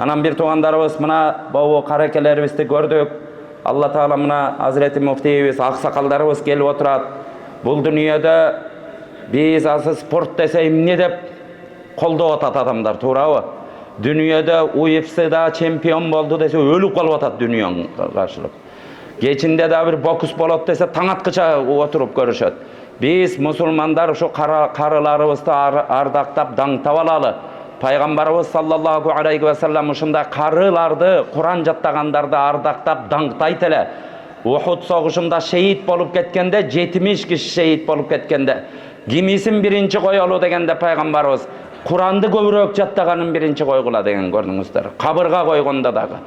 Анан бир туугандарыбыз мына бабу каракелерибизди көрдүк. Алла Таала мына Азирети муфтийибиз, аксакалдарыбыз келип отурат. Бул дүйнөдө биз азыр спорт десе эмне деп колдоп атат адамдар, туурабы? Дүйнөдө UFC'да чемпион болду десе өлүп калып атат дүйнөнүн каршылык. Кечинде да бир бокс болот десе таң аткыча отуруп көрүшөт. Биз мусулмандар ушу карыларыбызды ардактап даңктап алалы. Пайгамбарыбыз саллаллаху алейхи ва саллям ушундай карыларды, Куран жаттагандарды ардактап даңктайт эле. Ухуд согушунда шейит болуп кеткенде, 70 киши шейит болуп кеткенде, кимисин биринчи коелу дегенде пайгамбарыбыз Куранды көбүрөөк жаттаганын биринчи койгула деген көрдүңүздөр. Кабырга койгондо дагы.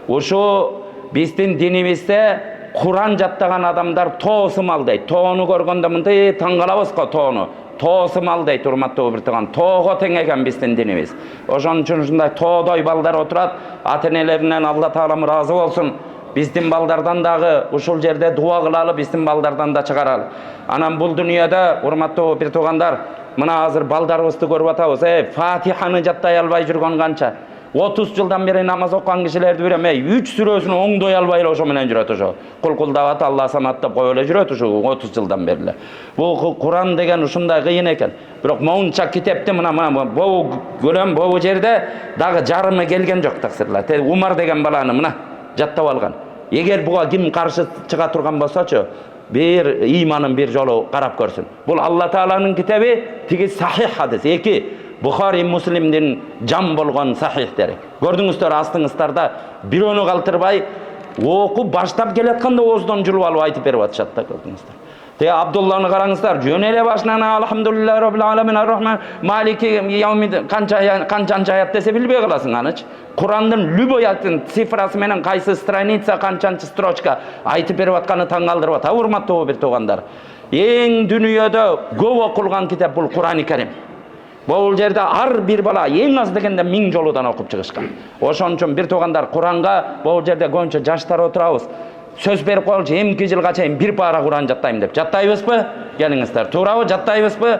Ушу биздин динибизде Куран жаттаган адамдар тоосумал дейт. Тоону көргөндө мындай таң калабыз го тоону. Тоосумал дейт, урматтуу бир тууган. Тоого тең экен биздин динибиз. Ошон үчүн ушундай тоодой балдар отурат. Ата-энелеринен Алла Таалам ыраазы болсун. Биздин балдардан дагы ушул жерде дуа кылалы, биздин балдардан да чыгаралы. Анан бул дүйнөдө урматтуу бир туугандар, мына азыр балдарыбызды көрүп атабыз. Фатиханы жаттай албай жүргөн канча. 30 жылдан бери намаз окуган кишилерди билем. 3 сүрөсүн оңдой албай эле ошо менен жүрөт ошо. Кулкулдабат Алла самат деп коюп эле жүрөт ошо 30 жылдан бери эле. Бул Куран деген ушундай кыйын экен. Бирок моунча китепти мына бобу көрөм, бобу жерде дагы жарымы келген жок таксырлар. Умар деген баланы мына жаттап алган. Эгер буга ким каршы чыга турган болсочу, бир иманын бир жолу карап көрсүн. Бул Алла Тааланын китеби, тиги сахих хадис. 2 Бухари Муслимдин жам болгон сахихтери. Көрдүңүздөр астыңыздарда бирөөнү калтырбай окуп баштап келатканда ооздон жулуп алып айтып берип атышат да, көрдүңүздөр. Те Абдулланы караңыздар, жөн эле башынан алхамдулиллахи роббил аламин аррахман малики яумид канчанчы аят десе билбей каласың анычы. Курандын любой аяттын цифрасы менен кайсы страница, канчанчы строчка айтып берип атканы таң калтырып атат. Урматтуу бир туугандар, эң дүйнөдө көп окулган китеп бул Курани Карим. Бул жерде ар бир бала эң аз дегенде 1000 жолудан окуп чыгышкан. Ошон үчүн бир туугандар, Куранга бул жерде көбүнчө жаштар отурабыз. Сөз берип коелучу, эмки жылга чейин бир пара Куран жаттайм деп. Жаттайбызбы? Келиңиздер. Туурабы? Жаттайбызбы?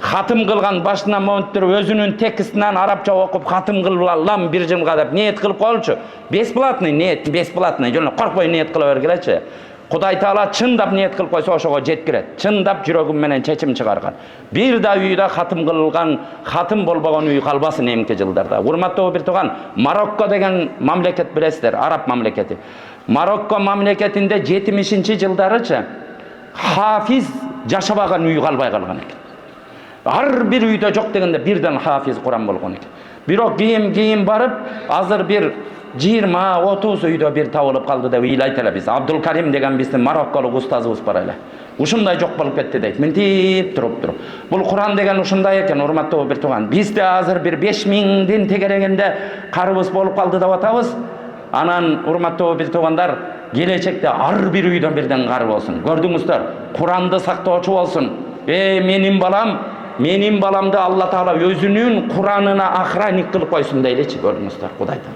Хатым кылган башынан монуттуруп өзүнүн текстинен арабча окуп хатым кылам бир жылга деп ниет кылып коелучу. Бесплатный ниет, бесплатный. Жөн коркпой ниет кыла бергилечи. Кудай Таала чындап ниет кылып койсо ошого жеткирет. Чындап жүрөгүм менен чечим чыгарган. Бир да үйдө хатым кылган, хатым болбогон үй калбасын эмки жылдарда. Урматтуу бир тууган, Марокко деген мамлекет билесиздер, араб мамлекети. Марокко мамлекетинде 70-жылдарычы хафиз жашабаган үй калбай калган экен. Ар бир үйдө жок дегенде бирден хафиз Куран болгон экен. Бирок кийин барып, азыр бир 20-30 үйдө бир табылып калды деп ыйлайт эле биз. Абдул Карим деген биздин марокколук устазыбыз бар эле. Ушундай жок болуп кетти дейт. Мынтип туруп. Бул Куран деген ушундай экен, урматтуу бир тууган. Бизде азыр бир 5000дин тегерегинде карыбыз болуп калды деп атабыз. Анан урматтуу бир туугандар, келечекте ар бир үйдөн бирден кары болсун. Көрдүңүздөр, Куранды сактоочу болсун. Менин баламды Алла Таала өзүнүн Куранына охранник кылып койсун дейличи, көрдүңүздөр, Кудайдан.